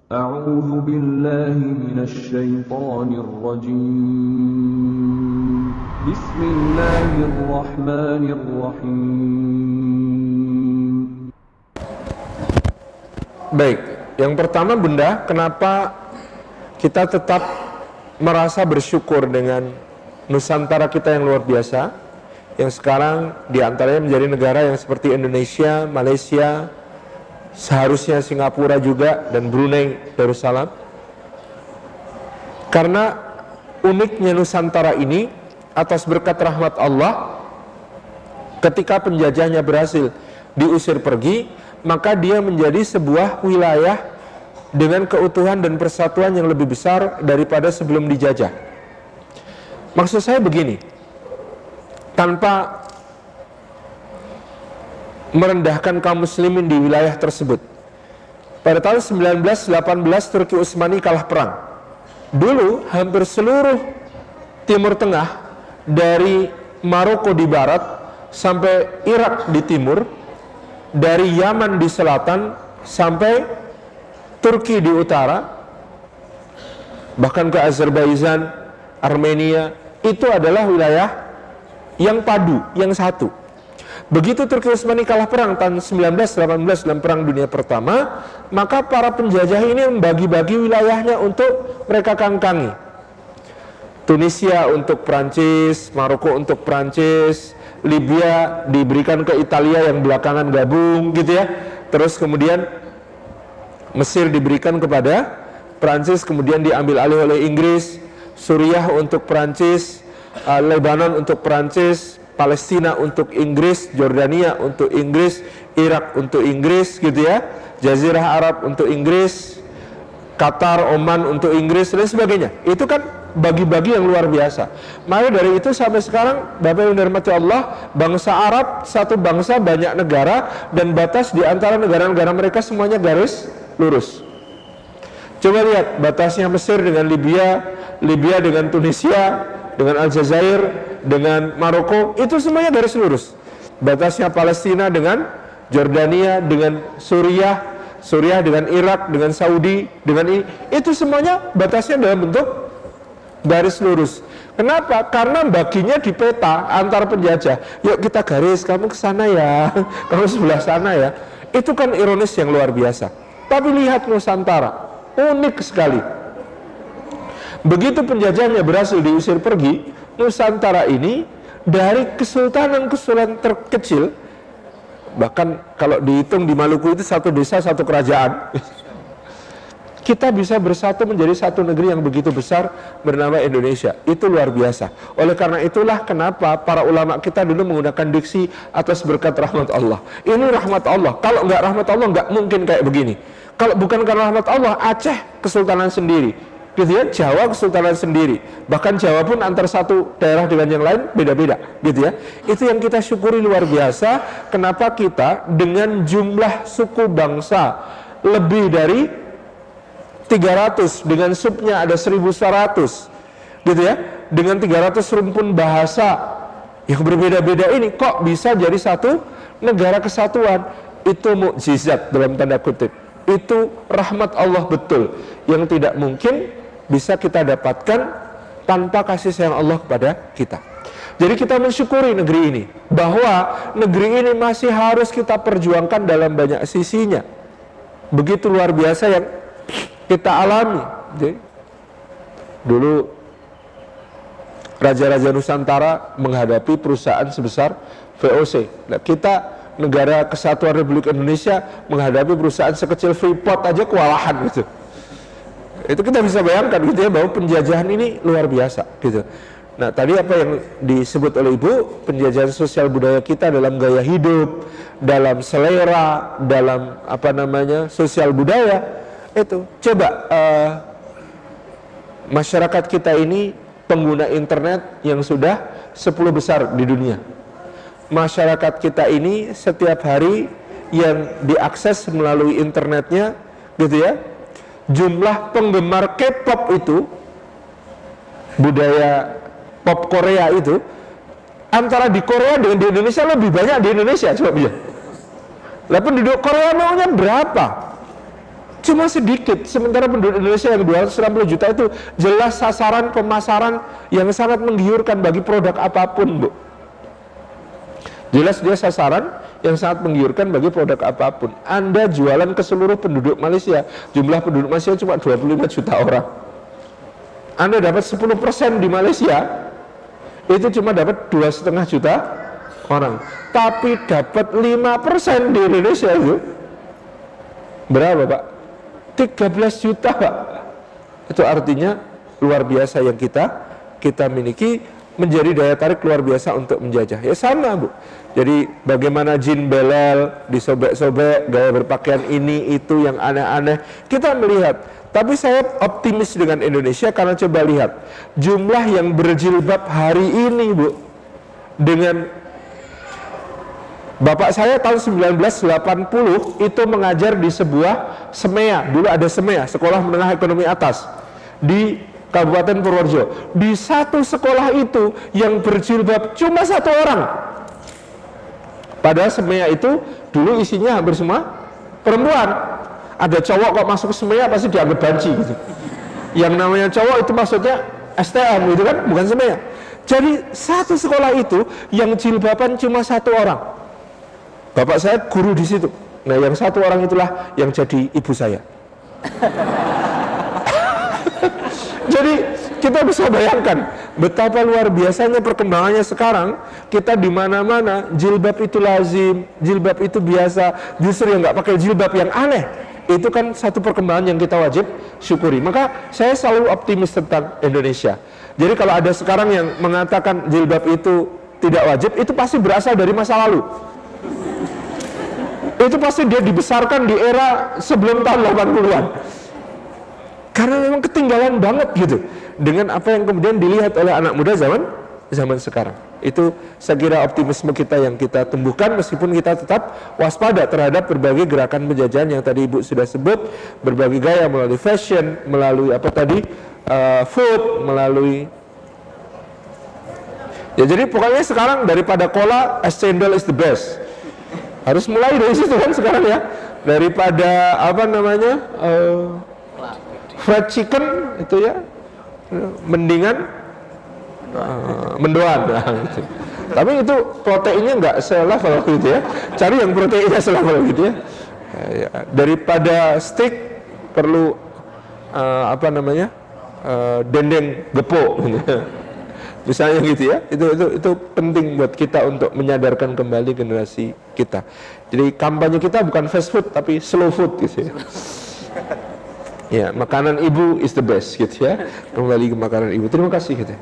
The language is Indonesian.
أعوذ بالله من الشيطان الرجيم بسم الله الرحمن الرحيم. Baik, yang pertama Bunda, kenapa kita tetap merasa bersyukur dengan Nusantara kita yang luar biasa, yang sekarang diantaranya menjadi negara yang seperti Indonesia, Malaysia, seharusnya Singapura juga, dan Brunei Darussalam. Karena uniknya Nusantara ini, atas berkat rahmat Allah, ketika penjajahnya berhasil diusir pergi, maka dia menjadi sebuah wilayah dengan keutuhan dan persatuan yang lebih besar daripada sebelum dijajah. Maksud saya begini, tanpa merendahkan kaum muslimin di wilayah tersebut. Pada tahun 1918 Turki Utsmani kalah perang. Dulu hampir seluruh Timur Tengah, dari Maroko di barat sampai Irak di timur, dari Yaman di selatan sampai Turki di utara, bahkan ke Azerbaijan, Armenia, itu adalah wilayah yang padu, yang satu. Begitu Turki Utsmani kalah perang tahun 1918 dalam Perang Dunia Pertama, maka para penjajah ini membagi-bagi wilayahnya untuk mereka kangkangi. Tunisia untuk Prancis, Maroko untuk Prancis, Libya diberikan ke Italia yang belakangan gabung gitu ya. Terus kemudian Mesir diberikan kepada Prancis, kemudian diambil alih oleh Inggris. Suriah untuk Prancis, Lebanon untuk Prancis, Palestina untuk Inggris, Jordania untuk Inggris, Irak untuk Inggris gitu ya, Jazirah Arab untuk Inggris, Qatar, Oman untuk Inggris, dan sebagainya. Itu kan bagi-bagi yang luar biasa. Maka dari itu sampai sekarang, Bapak yang dirahmati Allah, bangsa Arab satu bangsa, banyak negara, dan batas di antara negara-negara mereka semuanya garis lurus. Coba lihat batasnya Mesir dengan Libya, Libya dengan Tunisia, dengan Aljazair, dengan Maroko, itu semuanya garis lurus. Batasnya Palestina dengan Jordania, dengan Suriah, Suriah dengan Irak, dengan Saudi, dengan itu semuanya batasnya dalam bentuk garis lurus. Kenapa? Karena baginya di peta antar penjajah. Yuk kita garis, kamu ke sana ya, kamu sebelah sana ya. Itu kan ironis yang luar biasa. Tapi lihat Nusantara, unik sekali. Begitu penjajahnya berhasil diusir pergi, Nusantara ini dari kesultanan-kesultanan terkecil, bahkan kalau dihitung di Maluku itu satu desa, satu kerajaan, kita bisa bersatu menjadi satu negeri yang begitu besar bernama Indonesia. Itu luar biasa. Oleh karena itulah kenapa para ulama kita dulu menggunakan diksi atas berkat rahmat Allah. Ini rahmat Allah. Kalau nggak rahmat Allah nggak mungkin kayak begini. Kalau bukan karena rahmat Allah, Aceh kesultanan sendiri, gitu ya, Jawa kesultanan sendiri, bahkan Jawa pun antar satu daerah dengan yang lain beda-beda, gitu ya. Itu yang kita syukuri luar biasa. Kenapa kita dengan jumlah suku bangsa lebih dari 300, dengan subnya ada 1100, gitu ya, dengan 300 rumpun bahasa yang berbeda-beda ini, kok bisa jadi satu negara kesatuan? Itu mukjizat dalam tanda kutip. Itu rahmat Allah betul, yang tidak mungkin bisa kita dapatkan tanpa kasih sayang Allah kepada kita. Jadi kita mensyukuri negeri ini, bahwa negeri ini masih harus kita perjuangkan dalam banyak sisinya. Begitu luar biasa yang kita alami. Jadi, dulu Raja-Raja Nusantara menghadapi perusahaan sebesar VOC. Nah, kita negara Kesatuan Republik Indonesia menghadapi perusahaan sekecil Freeport aja kewalahan gitu. Itu kita bisa bayangkan gitu ya, bahwa penjajahan ini luar biasa gitu. Nah, tadi apa yang disebut oleh Ibu, penjajahan sosial budaya kita dalam gaya hidup, dalam selera, dalam apa namanya sosial budaya, itu coba masyarakat kita ini pengguna internet yang sudah 10 besar di dunia. Masyarakat kita ini setiap hari yang diakses melalui internetnya gitu ya, jumlah penggemar K-pop itu, budaya pop Korea itu, antara di Korea dengan di Indonesia lebih banyak di Indonesia. Coba lihat. Lah penduduk Korea maunya berapa? cuma sedikit, sementara penduduk Indonesia yang 260 juta itu jelas sasaran pemasaran yang sangat menggiurkan bagi produk apapun, Bu. Jelas dia sasaran yang sangat menggiurkan bagi produk apapun. Anda jualan ke seluruh penduduk Malaysia, jumlah penduduk Malaysia cuma 25 juta orang. Anda dapat 10% di Malaysia, itu cuma dapat 2,5 juta orang. Tapi dapat 5% di Indonesia itu berapa, Pak? 13 juta, Pak. Itu artinya luar biasa yang kita miliki, menjadi daya tarik luar biasa untuk menjajah. Ya sama, Bu. Jadi bagaimana jin belel disobek-sobek, gaya berpakaian ini itu yang aneh-aneh, kita melihat. Tapi saya optimis dengan Indonesia karena coba lihat jumlah yang berjilbab hari ini, Bu. Dengan bapak saya tahun 1980 itu mengajar di sebuah SMEA. Dulu ada SMEA, Sekolah Menengah Ekonomi Atas, di Kabupaten Purworejo. Di satu sekolah itu yang berjilbab cuma 1 orang. Padahal SMEA itu dulu isinya hampir semua perempuan. Ada cowok kok masuk ke SMEA pasti dianggap banci gitu. Yang namanya cowok itu maksudnya STM gitu kan, bukan SMEA. Jadi satu sekolah itu yang jilbaban cuma 1 orang. Bapak saya guru di situ. Nah, yang 1 orang itulah yang jadi ibu saya. Jadi kita bisa bayangkan betapa luar biasanya perkembangannya sekarang. Kita di mana-mana jilbab itu lazim, jilbab itu biasa. Justru yang nggak pakai jilbab yang aneh, itu kan satu perkembangan yang kita wajib syukuri. Maka saya selalu optimis tentang Indonesia. Jadi kalau ada sekarang yang mengatakan jilbab itu tidak wajib, itu pasti berasal dari masa lalu. Itu pasti dia dibesarkan di era sebelum tahun 80-an. Karena memang ketinggalan banget gitu dengan apa yang kemudian dilihat oleh anak muda zaman sekarang. Itu saya kira optimisme kita yang kita tumbuhkan, meskipun kita tetap waspada terhadap berbagai gerakan penjajahan yang tadi Ibu sudah sebut, berbagai gaya melalui fashion, melalui apa tadi, food, melalui ya. Jadi pokoknya sekarang daripada cola, es cendol is the best. Harus mulai dari situ kan sekarang ya. Daripada apa namanya, fried chicken itu ya, mendingan mendoan. Gitu. Tapi itu proteinnya nggak selevel gitu ya. Cari yang proteinnya selevel gitu ya. Daripada steak perlu apa namanya, dendeng gepuk gitu. Misalnya gitu ya. Itu penting buat kita untuk menyadarkan kembali generasi kita. Jadi kampanye kita bukan fast food tapi slow food gitu ya. Ya, makanan ibu is the best gitu ya. Kembali ke makanan ibu. Terima kasih gitu.